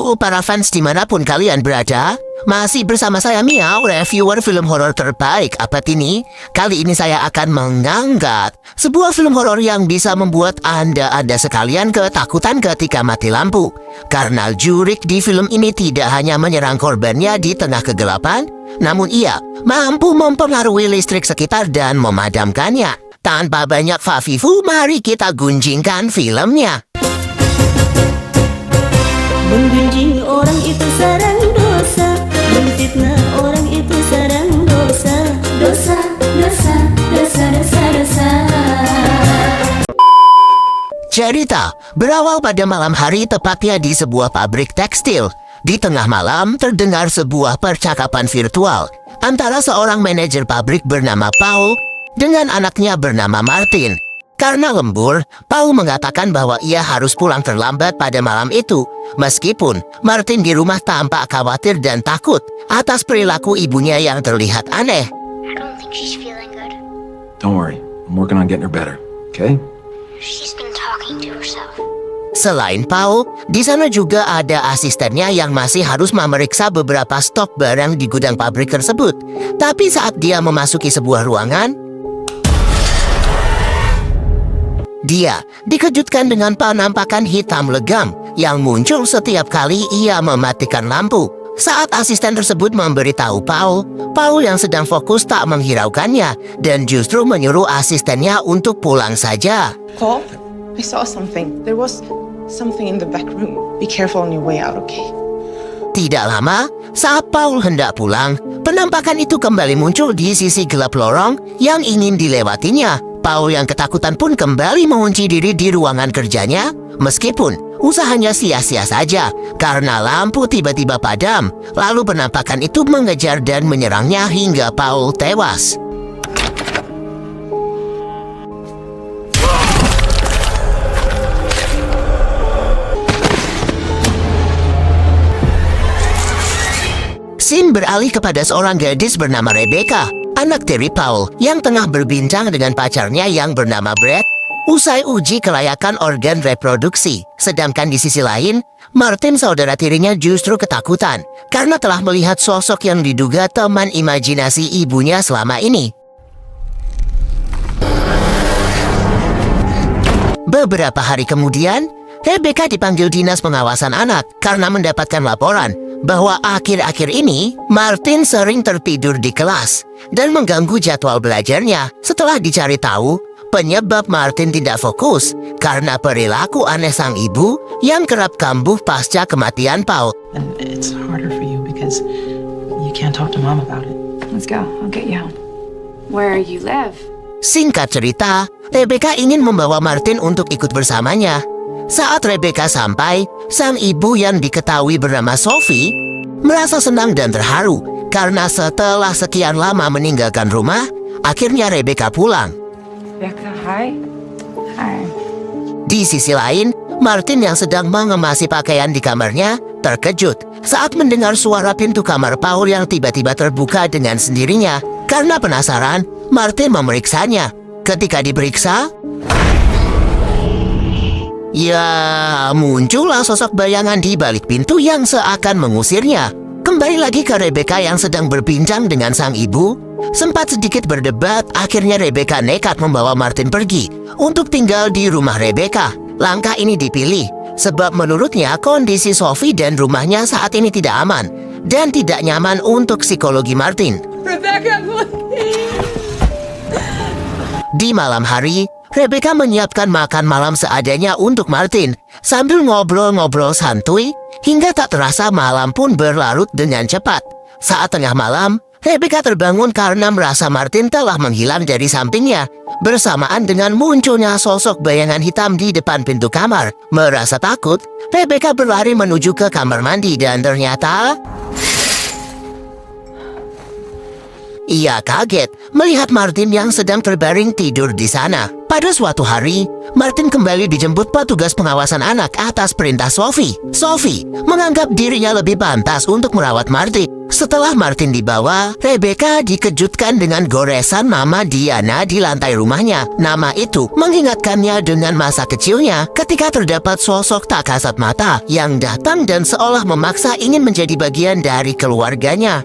Halo para fans dimanapun kalian berada, masih bersama saya Miao, reviewer film horor terbaik abad ini. Kali ini saya akan mengangkat sebuah film horor yang bisa membuat Anda sekalian ketakutan ketika mati lampu. Karena jurik di film ini tidak hanya menyerang korbannya di tengah kegelapan, namun ia mampu mempengaruhi listrik sekitar dan memadamkannya. Tanpa banyak fafifu, mari kita gunjingkan filmnya. Menggunjing orang itu sarang dosa, memfitnah orang itu sarang dosa. Dosa, dosa, dosa, dosa, dosa. Cerita berawal pada malam hari, tepatnya di sebuah pabrik tekstil. Di tengah malam terdengar sebuah percakapan virtual antara seorang manajer pabrik bernama Paul dengan anaknya bernama Martin. Karena lembur, Paul mengatakan bahwa ia harus pulang terlambat pada malam itu. Meskipun Martin di rumah tampak khawatir dan takut atas perilaku ibunya yang terlihat aneh. I don't think she's feeling good. Don't worry, I'm working on getting her better, okay? She's been talking to herself. Selain Paul, di sana juga ada asistennya yang masih harus memeriksa beberapa stok barang di gudang pabrik tersebut. Tapi saat dia memasuki sebuah ruangan, dia dikejutkan dengan penampakan hitam legam yang muncul setiap kali ia mematikan lampu. Saat asisten tersebut memberitahu Paul yang sedang fokus tak menghiraukannya dan justru menyuruh asistennya untuk pulang saja. Paul, I saw something. There was something in the back room. Be careful on your way out, okay? Tidak lama, saat Paul hendak pulang, penampakan itu kembali muncul di sisi gelap lorong yang ingin dilewatinya. Paul yang ketakutan pun kembali mengunci diri di ruangan kerjanya, meskipun usahanya sia-sia saja karena lampu tiba-tiba padam. Lalu penampakan itu mengejar dan menyerangnya hingga Paul tewas. Scene beralih kepada seorang gadis bernama Rebecca, anak dari Paul yang tengah berbincang dengan pacarnya yang bernama Brad usai uji kelayakan organ reproduksi. Sedangkan di sisi lain, Martin, saudara tirinya, justru ketakutan karena telah melihat sosok yang diduga teman imajinasi ibunya selama ini. Beberapa hari kemudian, Rebecca dipanggil dinas pengawasan anak karena mendapatkan laporan bahwa akhir-akhir ini Martin sering tertidur di kelas dan mengganggu jadwal belajarnya. Setelah dicari tahu, penyebab Martin tidak fokus karena perilaku aneh sang ibu yang kerap kambuh pasca kematian Paul. And it's harder for you because you can't talk to mom about it. Let's go. I'll get you home. Where you live? Singkat cerita, Rebecca ingin membawa Martin untuk ikut bersamanya. Saat Rebecca sampai, sang ibu yang diketahui bernama Sophie merasa senang dan terharu karena setelah sekian lama meninggalkan rumah, akhirnya Rebecca pulang. Becca, hi. Hi. Di sisi lain, Martin yang sedang mengemasi pakaian di kamarnya terkejut saat mendengar suara pintu kamar Paul yang tiba-tiba terbuka dengan sendirinya. Karena penasaran, Martin memeriksanya. Ketika diperiksa, ya, muncullah sosok bayangan di balik pintu yang seakan mengusirnya. Kembali lagi ke Rebecca yang sedang berbincang dengan sang ibu. Sempat sedikit berdebat, akhirnya Rebecca nekat membawa Martin pergi untuk tinggal di rumah Rebecca. Langkah ini dipilih sebab menurutnya kondisi Sophie dan rumahnya saat ini tidak aman dan tidak nyaman untuk psikologi Martin. Rebecca, Di malam hari, Rebecca menyiapkan makan malam seadanya untuk Martin sambil ngobrol-ngobrol santuy hingga tak terasa malam pun berlarut dengan cepat. Saat tengah malam, Rebecca terbangun karena merasa Martin telah menghilang dari sampingnya. Bersamaan dengan munculnya sosok bayangan hitam di depan pintu kamar. Merasa takut, Rebecca berlari menuju ke kamar mandi dan ternyata ia kaget melihat Martin yang sedang terbaring tidur di sana. Pada suatu hari, Martin kembali dijemput petugas pengawasan anak atas perintah Sophie. Sophie menganggap dirinya lebih pantas untuk merawat Martin. Setelah Martin dibawa, Rebecca dikejutkan dengan goresan nama Diana di lantai rumahnya. Nama itu mengingatkannya dengan masa kecilnya ketika terdapat sosok tak kasat mata yang datang dan seolah memaksa ingin menjadi bagian dari keluarganya.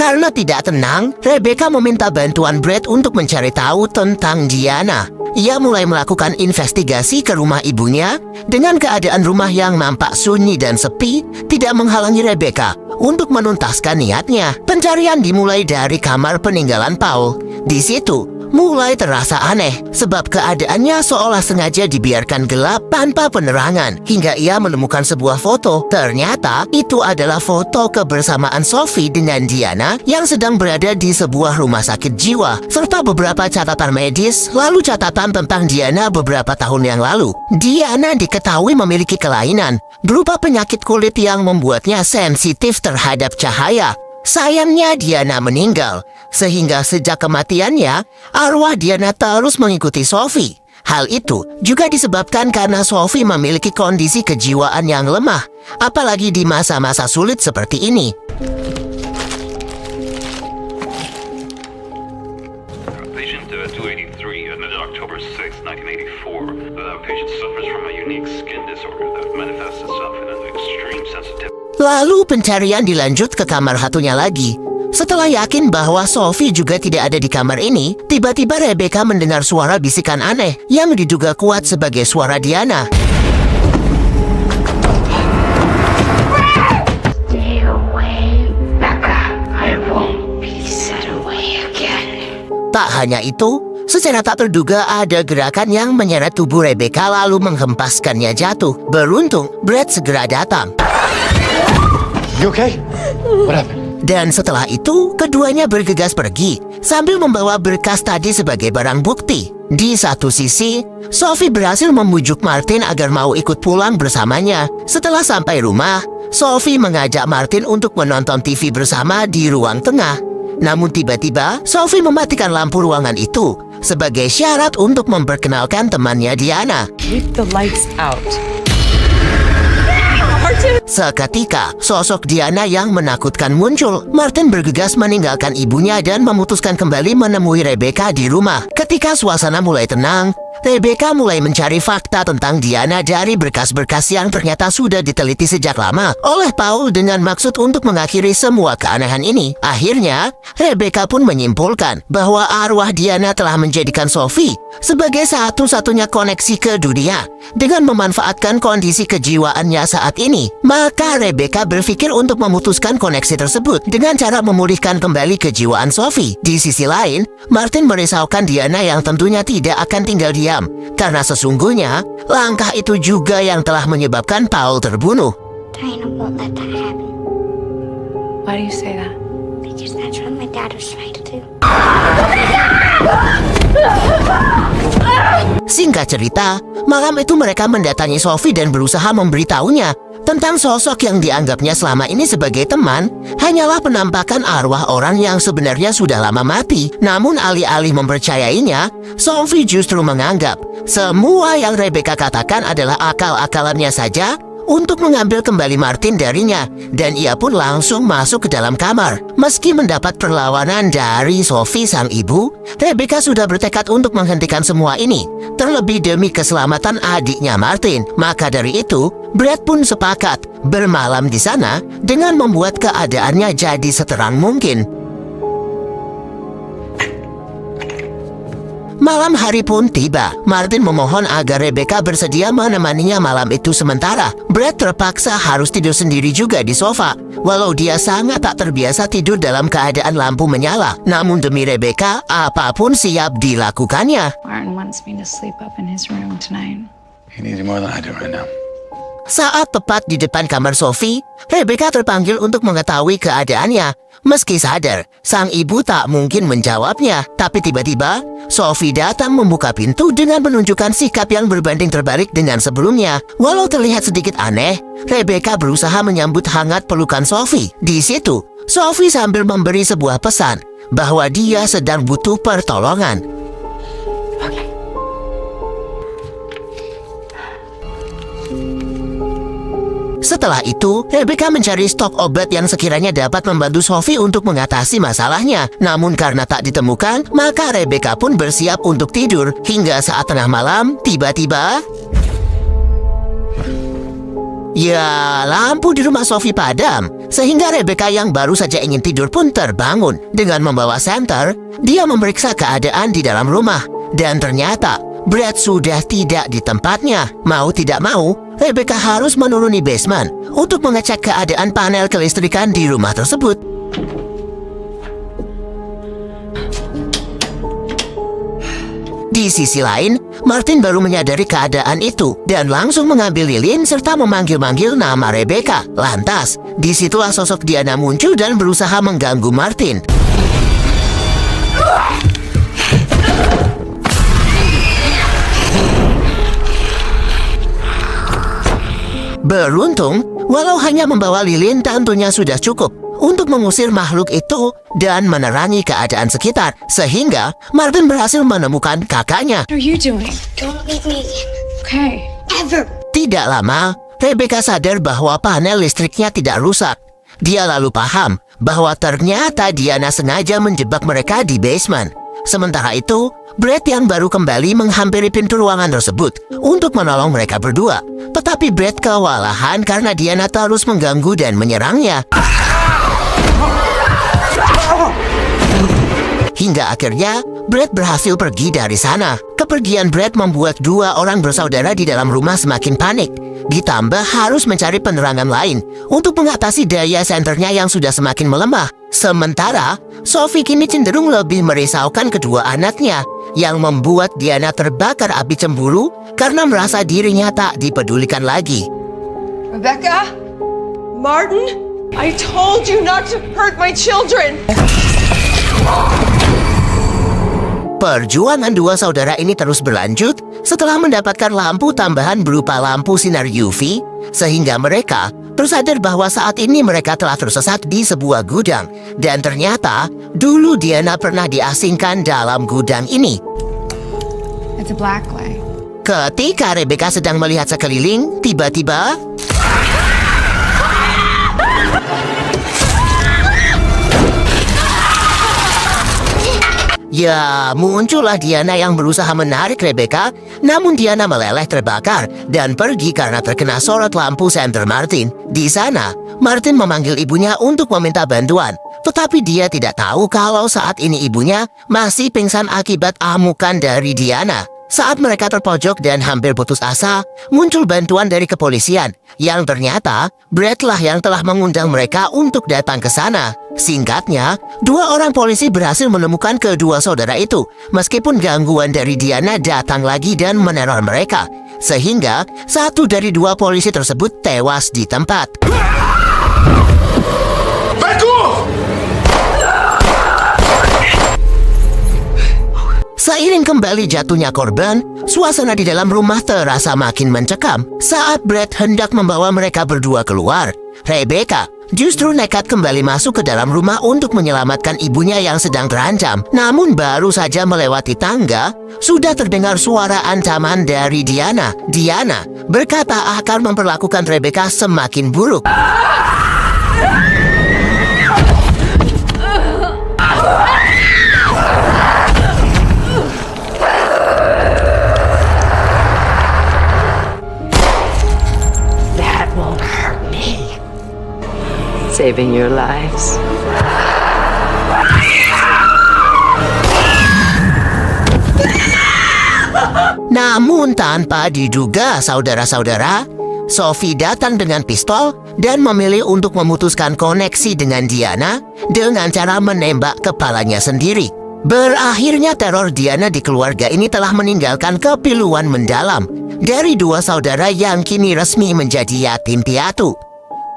Karena tidak tenang, Rebecca meminta bantuan Brett untuk mencari tahu tentang Diana. Ia mulai melakukan investigasi ke rumah ibunya. Dengan keadaan rumah yang nampak sunyi dan sepi, tidak menghalangi Rebecca untuk menuntaskan niatnya. Pencarian dimulai dari kamar peninggalan Paul. Di situ, mulai terasa aneh sebab keadaannya seolah sengaja dibiarkan gelap tanpa penerangan hingga ia menemukan sebuah foto. Ternyata itu adalah foto kebersamaan Sophie dengan Diana yang sedang berada di sebuah rumah sakit jiwa serta beberapa catatan medis lalu catatan tentang Diana beberapa tahun yang lalu. Diana diketahui memiliki kelainan berupa penyakit kulit yang membuatnya sensitif terhadap cahaya. Sayangnya Diana meninggal, sehingga sejak kematiannya, arwah Diana terus mengikuti Sophie. Hal itu juga disebabkan karena Sophie memiliki kondisi kejiwaan yang lemah, apalagi di masa-masa sulit seperti ini. Patient 283 admitted October 6, 1984. The patient suffers from a unique skin disorder that manifests itself in an extreme sensitivity. Lalu pencarian dilanjut ke kamar satunya lagi. Setelah yakin bahwa Sophie juga tidak ada di kamar ini, tiba-tiba Rebecca mendengar suara bisikan aneh yang diduga kuat sebagai suara Diana. Stay away, Becca. I won't be set away again. Tak hanya itu, secara tak terduga ada gerakan yang menyeret tubuh Rebecca lalu menghempaskannya jatuh. Beruntung, Brett segera datang. You okay? What happened? Dan setelah itu, keduanya bergegas pergi sambil membawa berkas tadi sebagai barang bukti. Di satu sisi, Sophie berhasil membujuk Martin agar mau ikut pulang bersamanya. Setelah sampai rumah, Sophie mengajak Martin untuk menonton TV bersama di ruang tengah. Namun tiba-tiba, Sophie mematikan lampu ruangan itu sebagai syarat untuk memperkenalkan temannya Diana. Keep the lights out. Seketika, sosok Diana yang menakutkan muncul. Martin bergegas meninggalkan ibunya dan memutuskan kembali menemui Rebecca di rumah. Ketika suasana mulai tenang, Rebecca mulai mencari fakta tentang Diana dari berkas-berkas yang ternyata sudah diteliti sejak lama oleh Paul dengan maksud untuk mengakhiri semua keanehan ini. Akhirnya, Rebecca pun menyimpulkan bahwa arwah Diana telah menjadikan Sophie sebagai satu-satunya koneksi ke dunia dengan memanfaatkan kondisi kejiwaannya saat ini. Maka Rebecca berpikir untuk memutuskan koneksi tersebut dengan cara memulihkan kembali kejiwaan Sophie. Di sisi lain, Martin merisaukan Diana yang tentunya tidak akan tinggal diam, karena sesungguhnya langkah itu juga yang telah menyebabkan Paul terbunuh. Diana won't let that happen. Why do you say that? Because that's what my dad was trying to do. Singkat cerita, malam itu mereka mendatangi Sophie dan berusaha memberitahunya tentang sosok yang dianggapnya selama ini sebagai teman hanyalah penampakan arwah orang yang sebenarnya sudah lama mati. Namun alih-alih mempercayainya, Sophie justru menganggap semua yang Rebecca katakan adalah akal-akalannya saja untuk mengambil kembali Martin darinya, dan ia pun langsung masuk ke dalam kamar. Meski mendapat perlawanan dari Sophie sang ibu, Rebecca sudah bertekad untuk menghentikan semua ini, terlebih demi keselamatan adiknya Martin. Maka dari itu, Brett pun sepakat bermalam di sana dengan membuat keadaannya jadi seterang mungkin. Malam hari pun tiba. Martin memohon agar Rebecca bersedia menemaninya malam itu sementara. Brett terpaksa harus tidur sendiri juga di sofa, walau dia sangat tak terbiasa tidur dalam keadaan lampu menyala. Namun demi Rebecca, apapun siap dilakukannya. Martin wants me to sleep up in his room tonight. He needs you more than I do right now. Saat tepat di depan kamar Sophie, Rebecca terpanggil untuk mengetahui keadaannya. Meski sadar, sang ibu tak mungkin menjawabnya. Tapi tiba-tiba, Sophie datang membuka pintu dengan menunjukkan sikap yang berbanding terbalik dengan sebelumnya. Walau terlihat sedikit aneh, Rebecca berusaha menyambut hangat pelukan Sophie. Di situ, Sophie sambil memberi sebuah pesan bahwa dia sedang butuh pertolongan. Setelah itu, Rebecca mencari stok obat yang sekiranya dapat membantu Sophie untuk mengatasi masalahnya. Namun karena tak ditemukan, maka Rebecca pun bersiap untuk tidur. Hingga saat tengah malam, tiba-tiba... ya, lampu di rumah Sophie padam. Sehingga Rebecca yang baru saja ingin tidur pun terbangun. Dengan membawa senter, dia memeriksa keadaan di dalam rumah. Dan ternyata, Brad sudah tidak di tempatnya. Mau tidak mau, Rebecca harus menuruni basement untuk mengecek keadaan panel kelistrikan di rumah tersebut. Di sisi lain, Martin baru menyadari keadaan itu dan langsung mengambil lilin serta memanggil-manggil nama Rebecca. Lantas, disitulah sosok Diana muncul dan berusaha mengganggu Martin. Beruntung, walau hanya membawa lilin tentunya sudah cukup untuk mengusir makhluk itu dan menerangi keadaan sekitar. Sehingga Martin berhasil menemukan kakaknya. What are you doing? Don't leave me again. Okay. Ever. Tidak lama, Rebecca sadar bahwa panel listriknya tidak rusak. Dia lalu paham bahwa ternyata Diana sengaja menjebak mereka di basement. Sementara itu, Brad yang baru kembali menghampiri pintu ruangan tersebut untuk menolong mereka berdua. Tetapi Brad kewalahan karena Diana terus mengganggu dan menyerangnya. Hingga akhirnya, Brad berhasil pergi dari sana. Kepergian Brad membuat dua orang bersaudara di dalam rumah semakin panik. Ditambah harus mencari penerangan lain untuk mengatasi daya senternya yang sudah semakin melemah. Sementara, Sophie kini cenderung lebih merisaukan kedua anaknya, yang membuat Diana terbakar api cemburu karena merasa dirinya tak dipedulikan lagi. Rebecca? Martin? I told you not to hurt my children! Perjuangan dua saudara ini terus berlanjut setelah mendapatkan lampu tambahan berupa lampu sinar UV, sehingga mereka tersadar bahwa saat ini mereka telah tersesat di sebuah gudang. Dan ternyata, dulu Diana pernah diasingkan dalam gudang ini. It's a black light. Ketika Rebecca sedang melihat sekeliling, tiba-tiba... ya, muncullah Diana yang berusaha menarik Rebecca, namun Diana meleleh terbakar dan pergi karena terkena sorot lampu senter Martin. Di sana, Martin memanggil ibunya untuk meminta bantuan. Tetapi dia tidak tahu kalau saat ini ibunya masih pingsan akibat amukan dari Diana. Saat mereka terpojok dan hampir putus asa, muncul bantuan dari kepolisian, yang ternyata Brad lah yang telah mengundang mereka untuk datang ke sana. Singkatnya, dua orang polisi berhasil menemukan kedua saudara itu, meskipun gangguan dari Diana datang lagi dan meneror mereka. Sehingga, satu dari dua polisi tersebut tewas di tempat. Seiring kembali jatuhnya korban, suasana di dalam rumah terasa makin mencekam. Saat Brad hendak membawa mereka berdua keluar, Rebecca justru nekat kembali masuk ke dalam rumah untuk menyelamatkan ibunya yang sedang terancam. Namun baru saja melewati tangga, sudah terdengar suara ancaman dari Diana. Diana berkata akan memperlakukan Rebecca semakin buruk. Saving your lives. Namun tanpa diduga, saudara-saudara, Sophie datang dengan pistol dan memilih untuk memutuskan koneksi dengan Diana dengan cara menembak kepalanya sendiri. Berakhirnya teror Diana di keluarga ini telah meninggalkan kepiluan mendalam. dari dua saudara yang kini resmi menjadi yatim piatu.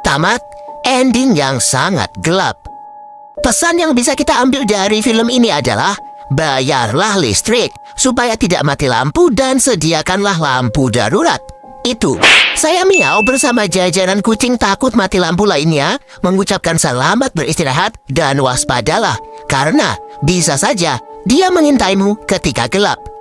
Tamat, ending yang sangat gelap. Pesan yang bisa kita ambil dari film ini adalah bayarlah listrik supaya tidak mati lampu dan sediakanlah lampu darurat. Itu, saya Miao bersama jajaran kucing takut mati lampu lainnya mengucapkan selamat beristirahat dan waspadalah karena bisa saja dia mengintaimu ketika gelap.